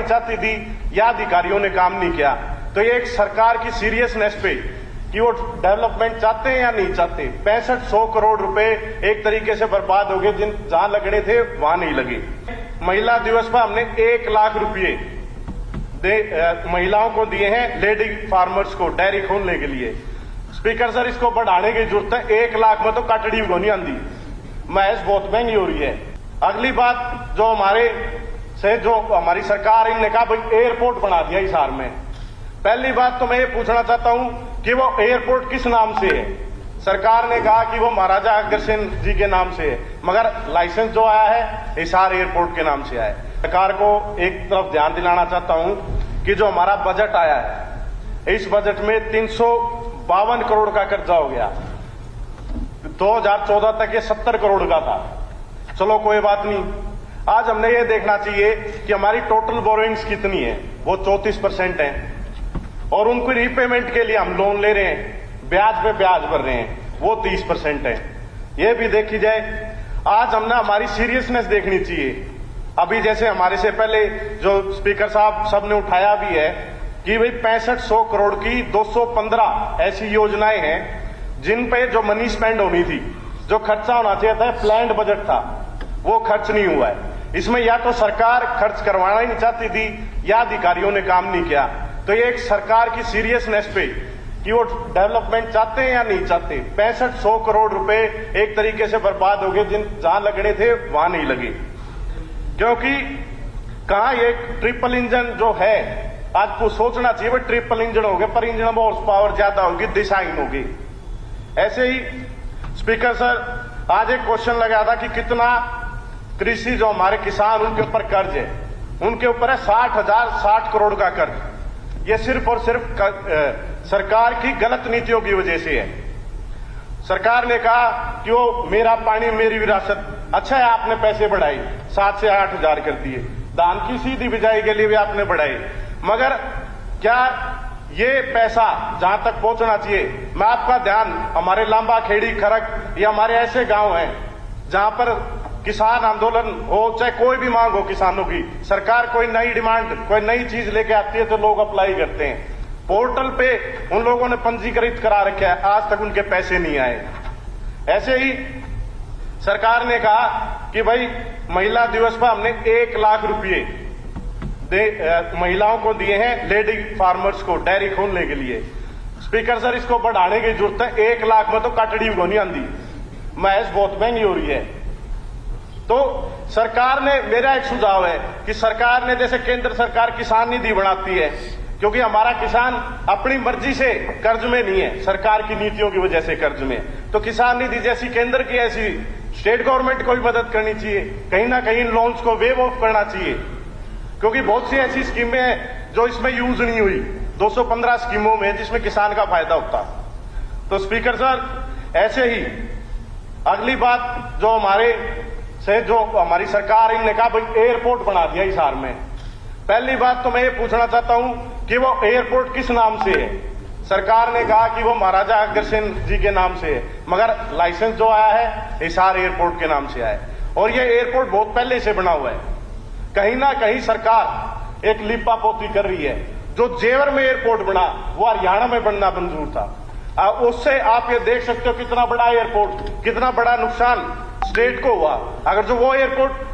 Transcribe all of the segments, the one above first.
चाहती थी या अधिकारियों ने काम नहीं किया। तो ये एक सरकार की सीरियसनेस पे कि वो डेवलपमेंट चाहते हैं या नहीं चाहते। 6500 करोड़ रुपए एक तरीके से बर्बाद हो गए, जहां लगने थे वहां नहीं लगे। महिला दिवस पर हमने 1 लाख रुपये महिलाओं को दिए हैं, लेडी फार्मर्स को डेयरी खोलने के लिए। स्पीकर सर, इसको बढ़ाने की जरूरत है। 1 लाख में तो कटड़ी को नहीं आंदी, महज बहुत महंगी हो रही है। अगली बात जो हमारी सरकार, इनने कहा भाई एयरपोर्ट बना दिया हिसार में। पहली बात तो मैं ये पूछना चाहता हूं कि वो एयरपोर्ट किस नाम से है। सरकार ने कहा कि वो महाराजा अग्रसेन जी के नाम से है, मगर लाइसेंस जो आया है हिसार एयरपोर्ट के नाम से आया है। सरकार को एक तरफ ध्यान दिलाना चाहता हूं कि जो हमारा बजट आया है, इस बजट में 352 करोड़ का कर्जा हो गया। 2014 तक ये 70 करोड़ का था। चलो कोई बात नहीं, आज हमने ये देखना चाहिए कि हमारी टोटल बोरोइंग्स कितनी है। वो 34% है और उनको रीपेमेंट के लिए हम लोन ले रहे हैं, ब्याज पे ब्याज भर रहे हैं, वो 30% है। ये भी देखी जाए। आज हमने हमारी सीरियसनेस देखनी चाहिए। अभी जैसे हमारे से पहले जो स्पीकर साहब सबने उठाया भी है कि भाई 6500 करोड़ की 215 ऐसी योजनाएं हैं जिन पे जो मनी स्पेंड होनी थी, जो खर्चा होना चाहिए था, प्लान्ड बजट था, वो खर्च नहीं हुआ है। इसमें या तो सरकार खर्च करवाना ही नहीं चाहती थी या अधिकारियों ने काम नहीं किया। तो ये एक सरकार की सीरियसनेस पे कि वो डेवलपमेंट चाहते हैं या नहीं चाहते। 6500 करोड़ रुपए एक तरीके से बर्बाद हो गए, जहां लगने थे वहां नहीं लगे। क्योंकि कहा ये ट्रिपल इंजन जो है, आज को सोचना चाहिए वो ट्रिपल इंजन हो गए, पर इंजन में हॉर्स पावर ज्यादा होगी, डिजाइन होगी। ऐसे ही स्पीकर सर, आज एक क्वेश्चन लगा था कि कितना कृषि जो हमारे किसान उनके ऊपर कर्ज है। उनके ऊपर है 60 करोड़ का कर्ज। ये सिर्फ और सिर्फ सरकार की गलत नीतियों की वजह से है। सरकार ने कहा कि वो मेरा पानी मेरी विरासत, अच्छा है आपने पैसे बढ़ाए, 7 से 8 हजार कर दिए। धान की सीधी बिजाई के लिए भी आपने बढ़ाए, मगर क्या ये पैसा जहां तक पहुंचना चाहिए? मैं आपका ध्यान, हमारे लांबा खेड़ी खरक, ये हमारे ऐसे गांव हैं जहां पर किसान आंदोलन हो, चाहे कोई भी मांग हो किसानों की, सरकार कोई नई डिमांड, कोई नई चीज लेके आती है तो लोग अप्लाई करते हैं। पोर्टल पे उन लोगों ने पंजीकृत करा रखा है, आज तक उनके पैसे नहीं आए। ऐसे ही सरकार ने कहा कि भाई महिला दिवस पर हमने 1 लाख रुपये महिलाओं को दिए हैं, लेडी फार्मर्स को डेयरी खोलने के लिए। स्पीकर सर, इसको बढ़ाने की जरूरत है। 1 लाख में तो कटड़ी को नहीं आंदी, महज बहुत महंगी हो रही है। तो सरकार ने, मेरा एक सुझाव है कि सरकार ने, जैसे केंद्र सरकार किसान निधि बनाती है, क्योंकि हमारा किसान अपनी मर्जी से कर्ज में नहीं है, सरकार की नीतियों की वजह से कर्ज में, तो किसान निधि जैसी केंद्र की ऐसी स्टेट गवर्नमेंट को भी मदद करनी चाहिए। कहीं ना कहीं लोन्स को वेव ऑफ करना चाहिए, क्योंकि बहुत सी ऐसी स्कीमें हैं जो इसमें यूज नहीं हुई, 215 स्कीमों में, जिसमें किसान का फायदा होता। तो स्पीकर सर, ऐसे ही अगली बात जो हमारी सरकार, इनने कहा भाई एयरपोर्ट बना दिया हिसार में। पहली बात तो मैं ये पूछना चाहता हूं कि वो एयरपोर्ट किस नाम से है। सरकार ने कहा कि वो महाराजा अग्रसेन जी के नाम से है, मगर लाइसेंस जो आया है हिसार एयरपोर्ट के नाम से आया है। और ये एयरपोर्ट बहुत पहले से बना हुआ है। कहीं ना कहीं सरकार एक लिपा पोती कर रही है। जो जेवर में एयरपोर्ट बना वो हरियाणा में बनना मंजूर था। उससे आप ये देख सकते हो कितना बड़ा एयरपोर्ट, कितना बड़ा नुकसान स्टेट को हुआ। अगर जो वो एयरपोर्ट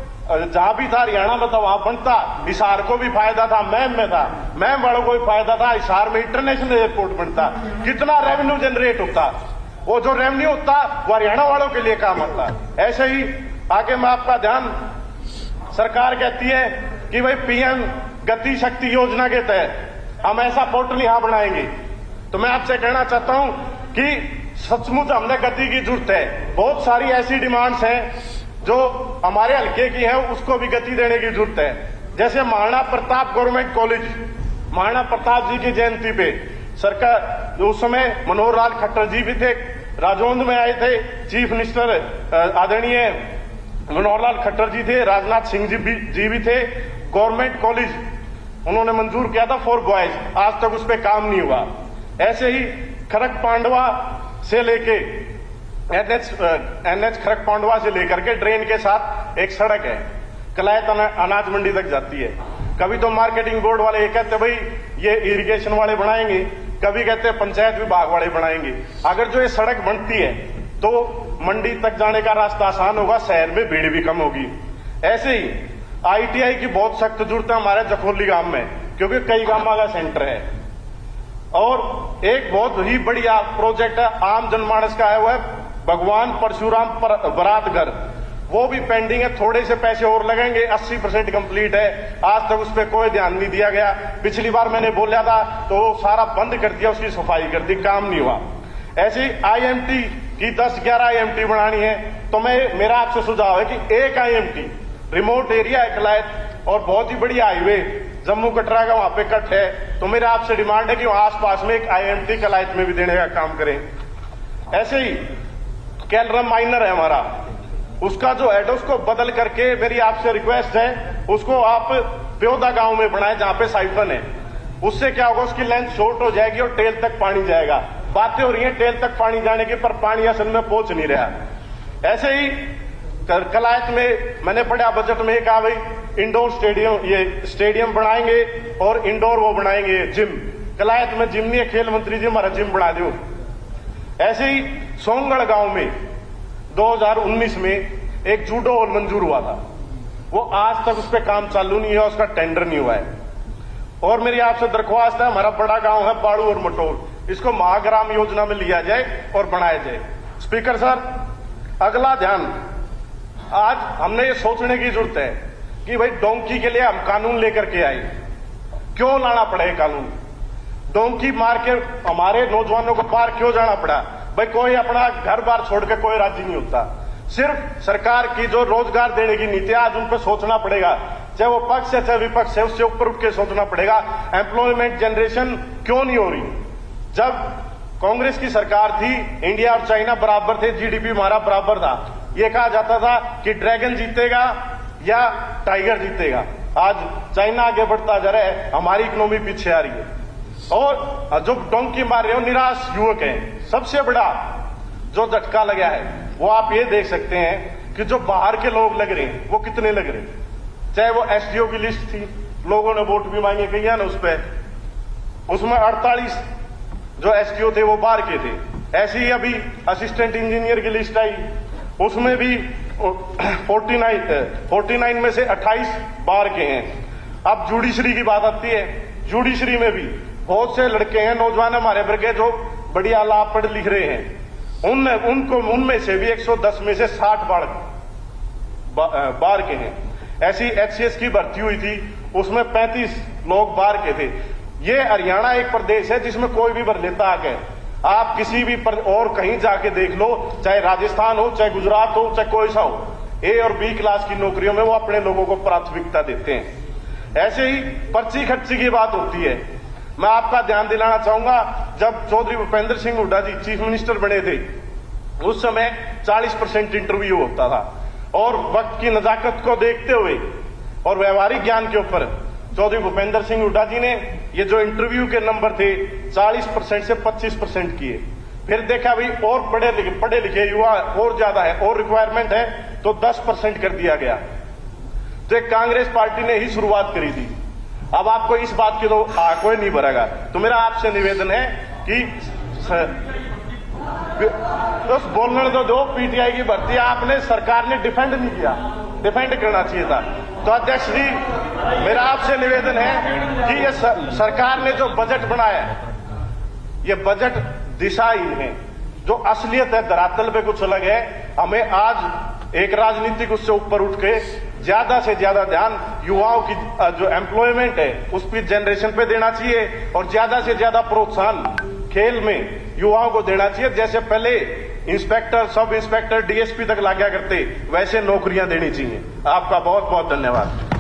जहां भी था, हरियाणा में था, वहां बनता, हिसार को भी फायदा था, मैम में था, मैम वालों को भी फायदा था, हिसार में इंटरनेशनल एयरपोर्ट बनता, कितना रेवेन्यू जनरेट होता। वो जो रेवेन्यू होता वो हरियाणा वालों के लिए काम आता। ऐसे ही आगे मैं आपका ध्यान, सरकार कहती है कि भाई पीएम गति शक्ति योजना के तहत हम ऐसा पोर्टल यहां बनाएंगे। तो मैं आपसे कहना चाहता हूं कि सचमुच हमने गति की जरूरत है। बहुत सारी ऐसी डिमांड्स हैं जो हमारे हल्के की है, उसको भी गति देने की जरूरत है। जैसे महाराणा प्रताप गवर्नमेंट कॉलेज, महाराणा प्रताप जी की जयंती पे सरकार, उस समय मनोहर लाल खट्टर जी भी थे, राजौंद में आए थे, चीफ मिनिस्टर आदरणीय मनोहर लाल खट्टर जी थे, राजनाथ सिंह जी भी थे। गवर्नमेंट कॉलेज उन्होंने मंजूर किया था फॉर बॉयज, आज तक उस पर काम नहीं हुआ। ऐसे ही खरक पांडवा से लेके एनएच खरक पांडवा से लेकर के ड्रेन के साथ एक सड़क है, कलायत अनाज मंडी तक जाती है। कभी तो मार्केटिंग बोर्ड वाले ये कहते भाई ये इरिगेशन वाले बनाएंगे, कभी कहते हैं पंचायत विभाग वाले बनाएंगे। अगर जो ये सड़क बनती है तो मंडी तक जाने का रास्ता आसान होगा, शहर में भीड़ भी कम होगी। ऐसे ही ITI की बहुत सख्त जरूरत है हमारे जखोली गांव में, क्योंकि कई गांव का सेंटर है। और एक बहुत ही बढ़िया प्रोजेक्ट है आम जनमानस का है, वो है भगवान परशुराम बरात घर। वो भी पेंडिंग है, थोड़े से पैसे और लगेंगे, 80% कंप्लीट है। आज तक उस पर कोई ध्यान नहीं दिया गया। पिछली बार मैंने बोला था तो सारा बंद कर दिया, उसकी सफाई कर दी, काम नहीं हुआ। ऐसी IMT की 10-11 IMT बनानी है, तो मेरा आपसे सुझाव है कि एक IMT रिमोट एरिया है कलायत और बहुत ही बढ़िया हाईवे जम्मू कटरा का वहां पे कट है, तो मेरा आपसे डिमांड है कि आसपास में एक IMT कलायत में भी देने का काम करें। ऐसे ही कैलरम माइनर है हमारा, उसका जो हेड है उसको बदल करके मेरी आपसे रिक्वेस्ट है उसको आप प्योदा गांव में बनाए जहां पे साइफन है। उससे क्या होगा, उसकी लेंथ शॉर्ट हो जाएगी और टेल तक पानी जाएगा। बातें हो रही है टेल तक पानी जाने की, पर पानी असल में पहुंच नहीं रहा। ऐसे ही कलायत में मैंने पढ़ा बजट में कहा भाई इंडोर स्टेडियम, ये स्टेडियम बनाएंगे और इंडोर वो बनाएंगे जिम। कलायत में जिम नहीं है, खेल मंत्री जी हमारा जिम बना दो। ऐसे ही सोंगढ़ गांव में 2019 में एक जूडो हॉल मंजूर हुआ था, वो आज तक उस पर काम चालू नहीं है, उसका टेंडर नहीं हुआ है। और मेरी आपसे दरख्वास्त है, हमारा बड़ा गांव है बाड़ू और मटोर, इसको महाग्राम योजना में लिया जाए और बनाया जाए। स्पीकर सर, अगला ध्यान, आज हमने ये सोचने की जरूरत है कि भाई डोंकी के लिए हम कानून लेकर के आए, क्यों लाना पड़े कानून? डोंकी मार के हमारे नौजवानों को पार क्यों जाना पड़ा? भाई कोई अपना घर बार छोड़ के कोई राजी नहीं होता। सिर्फ सरकार की जो रोजगार देने की नीति आज उन पर सोचना पड़ेगा, चाहे वो पक्ष है चाहे विपक्ष है, उससे ऊपर उठ के सोचना पड़ेगा। एम्प्लॉयमेंट जनरेशन क्यों नहीं हो रही? जब कांग्रेस की सरकार थी, इंडिया और चाइना बराबर थे, GDP हमारा बराबर था। ये कहा जाता था कि ड्रैगन जीतेगा या टाइगर जीतेगा। आज चाइना आगे बढ़ता जा रहा है, हमारी इकोनॉमी पीछे आ रही है। और जो डोंकी मार रहे हो निराश युवक हैं। सबसे बड़ा जो झटका लगा है वो आप ये देख सकते हैं कि जो बाहर के लोग लग रहे हैं वो कितने लग रहे हैं। चाहे वो SDO की लिस्ट थी, लोगों ने वोट भी मांगे गई है ना उस पर, उसमें 48 जो SDO थे वो बाहर के थे। ऐसे ही अभी असिस्टेंट इंजीनियर की लिस्ट आई, उसमें भी 49 में से 28 बाहर के हैं। अब जुडिशरी की बात आती है, जुडिशरी में भी बहुत से लड़के हैं नौजवान हमारे वर्ग जो बढ़िया लाभ पढ़ लिख रहे हैं, उनमें से भी 110 में से 60 बाहर के हैं। ऐसी HCS की भर्ती हुई थी, उसमें 35 लोग बाहर के थे। ये हरियाणा एक प्रदेश है जिसमें कोई भी भर लेता आगे। आप किसी भी और कहीं जाके देख लो, चाहे राजस्थान हो चाहे गुजरात हो चाहे कोई सा हो, A और B क्लास की नौकरियों में वो अपने लोगों को प्राथमिकता देते हैं। ऐसे ही पर्ची खर्ची की बात होती है, मैं आपका ध्यान दिलाना चाहूंगा, जब चौधरी भूपेंद्र सिंह हुड्डा जी चीफ मिनिस्टर बने थे उस समय 40% इंटरव्यू होता था, और वक्त की नजाकत को देखते हुए और व्यवहारिक ज्ञान के ऊपर चौधरी भूपेंद्र सिंह हुड्डा जी ने ये जो इंटरव्यू के नंबर थे 40% से 25% किए। फिर देखा भाई और पढ़े लिखे युवा और ज्यादा है और रिक्वायरमेंट है तो 10% कर दिया गया। तो एक कांग्रेस पार्टी ने ही शुरुआत करी थी। अब आपको इस बात की तो कोई नहीं भरेगा। तो मेरा आपसे निवेदन है कि उस बोलने दो PTI की भर्ती आपने सरकार ने डिफेंड नहीं किया, डिफेंड करना चाहिए था। तो अध्यक्ष जी, मेरा आपसे निवेदन है कि ये सरकार ने जो बजट बनाया ये बजट दिशाहीन है, जो असलियत है धरातल पे कुछ अलग है। हमें आज एक राजनीतिक उससे ऊपर उठ के ज्यादा से ज्यादा ध्यान युवाओं की जो एम्प्लॉयमेंट है उस पर जनरेशन पे देना चाहिए, और ज्यादा से ज्यादा प्रोत्साहन खेल में युवाओं को देना चाहिए। जैसे पहले इंस्पेक्टर, सब इंस्पेक्टर, DSP तक लाया करते, वैसे नौकरियां देनी चाहिए। आपका बहुत बहुत धन्यवाद।